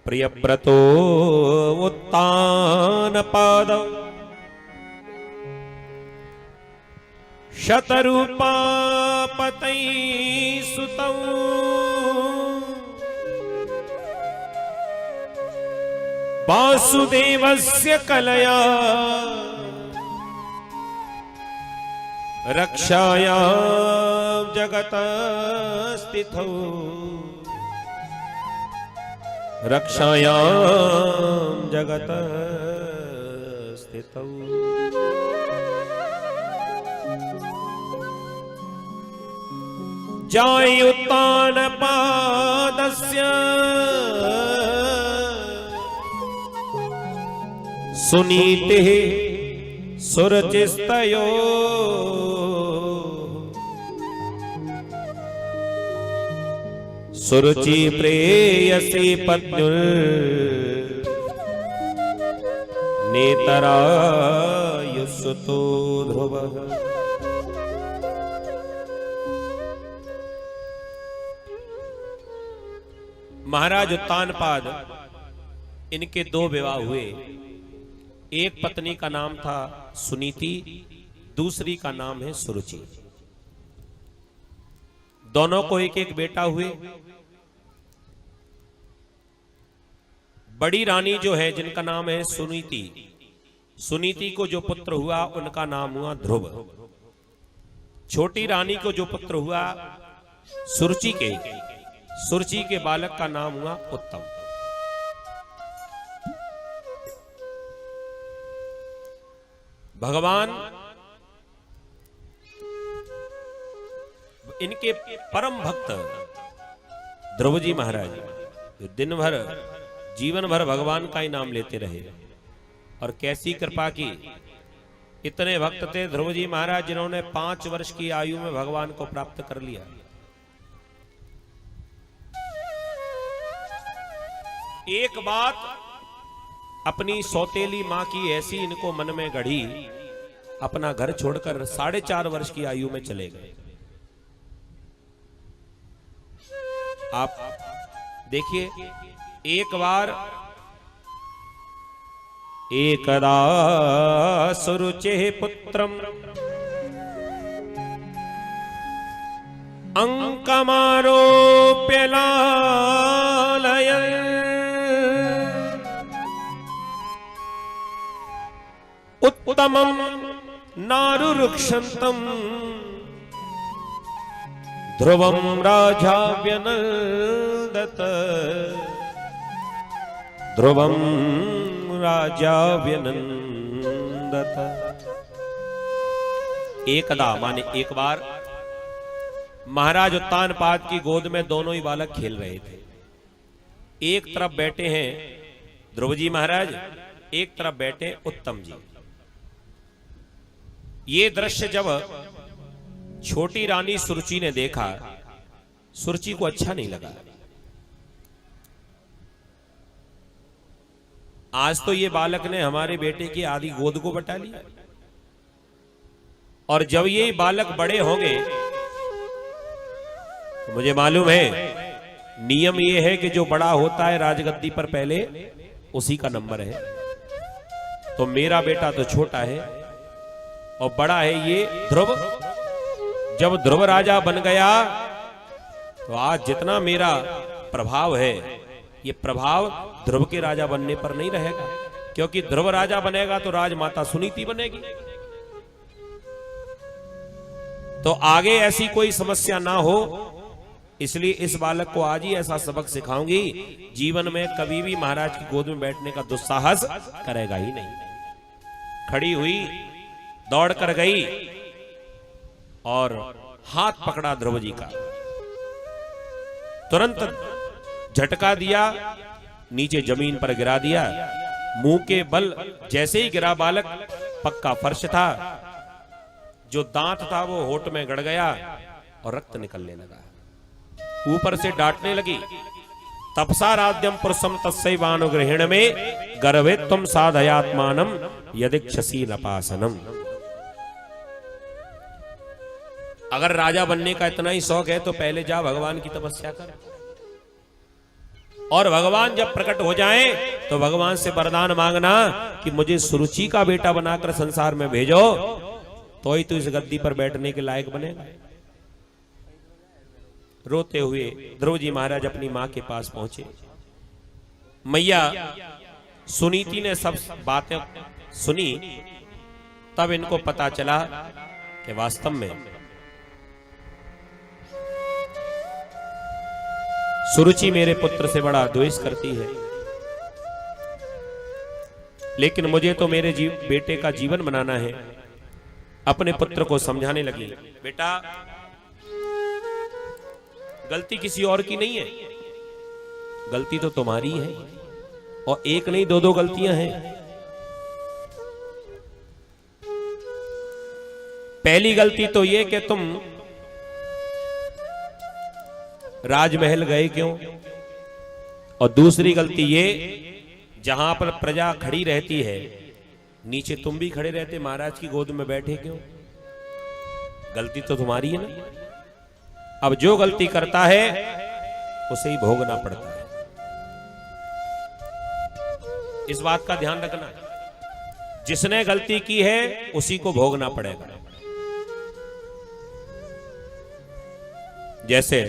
प्रियव्रतो उत्तानपाद शतरूपापतै सुतौ वासुदेवस्य कलया रक्षायां जगत स्थितौ रक्षायां जगत स्थितौ। जायुत्तानपादस्य सुनीतिः सुरचिस्तयो सुरुचि प्रेयसी पत्युर्नेतरायुसुतो ध्रुवः। महाराज उत्तानपाद, इनके दो विवाह हुए। एक पत्नी का नाम था सुनीति, दूसरी का नाम है सुरुचि। दोनों को एक एक बेटा हुए। बड़ी रानी जो है, जिनका नाम है सुनीति, सुनीति को जो पुत्र हुआ उनका नाम हुआ ध्रुव। छोटी रानी को जो पुत्र हुआ सुरुचि के बालक का नाम हुआ उत्तम। भगवान इनके परम भक्त ध्रुव जी महाराज दिन भर जीवन भर भगवान का ही नाम लेते रहे। और कैसी कृपा की, इतने भक्त थे ध्रुव जी महाराज जिन्होंने 5 वर्ष की आयु में भगवान को प्राप्त कर लिया। एक बात अपनी सौतेली मां की ऐसी इनको मन में गढ़ी, अपना घर छोड़कर 4.5 वर्ष की आयु में चले गए। आप देखिए, एक बार एकदा सुरुचे पुत्रम अंकमारोप्य लालयन् उत्तमं नारुरुक्षन्तम् ध्रुवं राजा व्यनन्दत ध्रुवं राजा व्यनन्दत। एकदा माने एक बार महाराज उत्तानपाद की गोद में दोनों ही बालक खेल रहे थे। एक तरफ बैठे हैं ध्रुव जी महाराज, एक तरफ बैठे उत्तम जी। ये दृश्य जब छोटी रानी सुरुचि ने देखा, सुरुचि को अच्छा नहीं लगा। आज तो ये बालक ने हमारे बेटे की आधी गोद को बटा लिया, और जब ये बालक बड़े होंगे तो मुझे मालूम है नियम ये है कि जो बड़ा होता है राजगद्दी पर पहले उसी का नंबर है। तो मेरा बेटा तो छोटा है और बड़ा है ये ध्रुव। जब ध्रुव राजा बन गया तो आज जितना मेरा प्रभाव है, ये प्रभाव ध्रुव के राजा बनने पर नहीं रहेगा, क्योंकि ध्रुव राजा बनेगा तो राजमाता सुनीति बनेगी। तो आगे ऐसी कोई समस्या ना हो, इसलिए इस बालक को आज ही ऐसा सबक सिखाऊंगी, जीवन में कभी भी महाराज की गोद में बैठने का दुस्साहस करेगा ही नहीं। खड़ी हुई, दौड़ कर गई और हाथ पकड़ा ध्रुव जी का, तुरंत झटका दिया, नीचे जमीन पर गिरा दिया। मुंह के बल जैसे ही गिरा बालक, पक्का फर्श था, जो दांत था वो होठ में गड़ गया और रक्त निकलने लगा। ऊपर से डांटने लगी, तपसाराध्यम पुरुषम तस्सैवानुगृहिण में गर्वे तुम साधयात्मानम यदिक्षसी नपासनम। अगर राजा बनने का इतना ही शौक है तो पहले जा भगवान की तपस्या कर। और भगवान जब प्रकट हो जाएं तो भगवान से वरदान मांगना कि मुझे सुरुचि का बेटा बनाकर संसार में भेजो, तो ही तो इस गद्दी पर बैठने के लायक बनेगा। रोते हुए ध्रुव जी महाराज अपनी मां के पास पहुंचे। मैया सुनीति ने सब बातें सुनी, तब इनको पता चला कि वास्तव में सुरुचि मेरे पुत्र से बड़ा द्वेष करती है, लेकिन मुझे तो मेरे बेटे का जीवन बनाना है। अपने पुत्र को समझाने लगी, बेटा गलती किसी और की नहीं है, गलती तो तुम्हारी है, और एक नहीं दो गलतियां हैं। पहली गलती तो ये कि तुम राजमहल गए क्यों, और दूसरी गलती ये जहां पर प्रजा खड़ी रहती है नीचे तुम भी खड़े रहते, महाराज की गोद में बैठे क्यों? गलती तो तुम्हारी है ना। अब जो गलती करता है उसे ही भोगना पड़ता है, इस बात का ध्यान रखना। जिसने गलती की है उसी को भोगना पड़ेगा। जैसे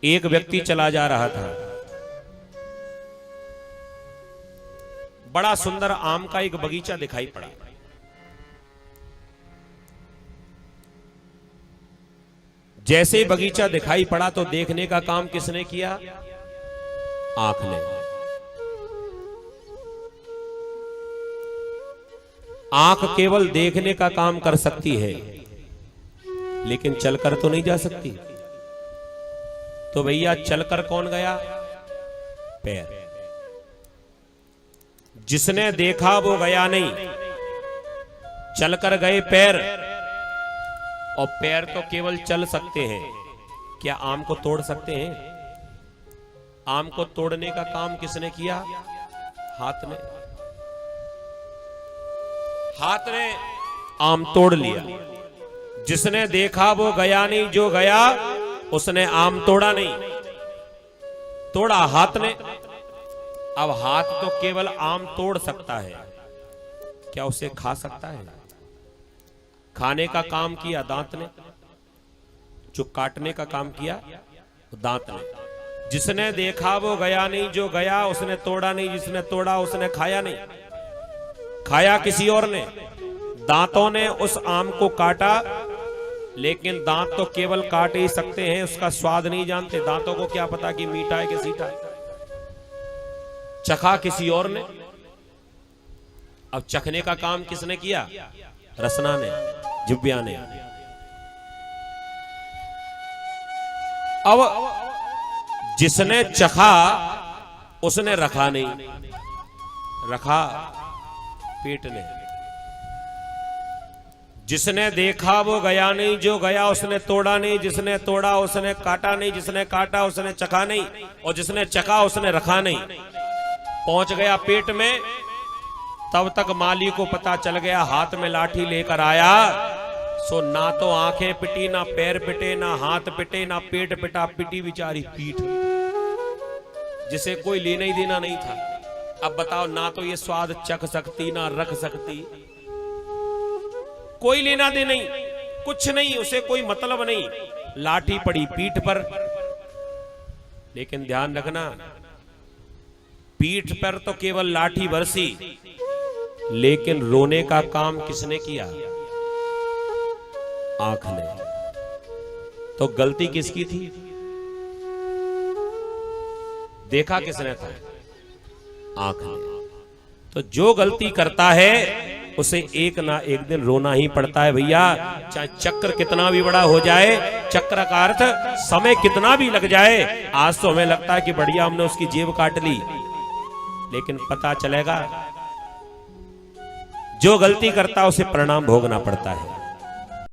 एक व्यक्ति चला जा रहा था, बड़ा सुंदर आम का एक बगीचा दिखाई पड़ा। जैसे ही बगीचा दिखाई पड़ा तो देखने का काम किसने किया? आंख ने। आंख केवल देखने का काम कर सकती है, लेकिन चलकर तो नहीं जा सकती। तो भैया चलकर कौन गया? पैर। जिसने देखा वो गया नहीं, चलकर गए पैर। और पैर तो केवल चल सकते हैं, क्या आम को तोड़ सकते हैं? आम को तोड़ने का काम किसने किया? हाथ ने। हाथ ने आम तोड़ लिया। जिसने देखा वो गया नहीं, जो गया उसने आम तोड़ा नहीं, तोड़ा हाथ ने। अब हाथ तो केवल आम तोड़ सकता है, क्या उसे खा सकता है? खाने का काम किया दांत ने, जो काटने का काम किया दांत ने। जिसने देखा वो गया नहीं, जो गया उसने तोड़ा नहीं, जिसने तोड़ा उसने खाया नहीं, खाया किसी और ने। दांतों ने उस आम को काटा, लेकिन दांत तो केवल काट ही सकते हैं, उसका स्वाद नहीं जानते। दांतों को क्या पता कि मीठा है कि सीधा है। चखा किसी और ने। अब चखने का काम किसने किया? रसना ने, जिह्वा ने। अब जिसने चखा उसने रखा नहीं, रखा पेट ने। जिसने देखा वो गया नहीं, जो गया उसने तोड़ा नहीं, जिसने तोड़ा उसने काटा नहीं, जिसने काटा उसने चखा नहीं, और जिसने चखा उसने रखा नहीं। पहुंच गया पेट में, तब तक माली को पता चल गया। हाथ में लाठी लेकर आया, सो ना तो आंखें पिटी, ना पैर पिटे, ना हाथ पिटे, ना पेट पिटा, पिटी बेचारी पीठ, जिसे कोई लेना ही देना नहीं था। अब बताओ, ना तो ये स्वाद चख सकती, ना रख सकती, कोई लेना दे नहीं, कुछ नहीं, उसे कोई मतलब नहीं। लाठी पड़ी पीठ पर। लेकिन ध्यान रखना, पीठ पर तो केवल लाठी बरसी, लेकिन रोने का काम किसने किया? आंख ने। तो गलती किसकी थी? देखा किसने था? आंख ने। तो जो गलती करता है उसे एक ना एक दिन रोना ही पड़ता है भैया। चाहे चक्र कितना भी बड़ा हो जाए, चक्र का अर्थ समय कितना भी लग जाए। आज तो हमें लगता है कि बढ़िया हमने उसकी जेब काट ली, लेकिन पता चलेगा जो गलती करता है उसे परिणाम भोगना पड़ता है।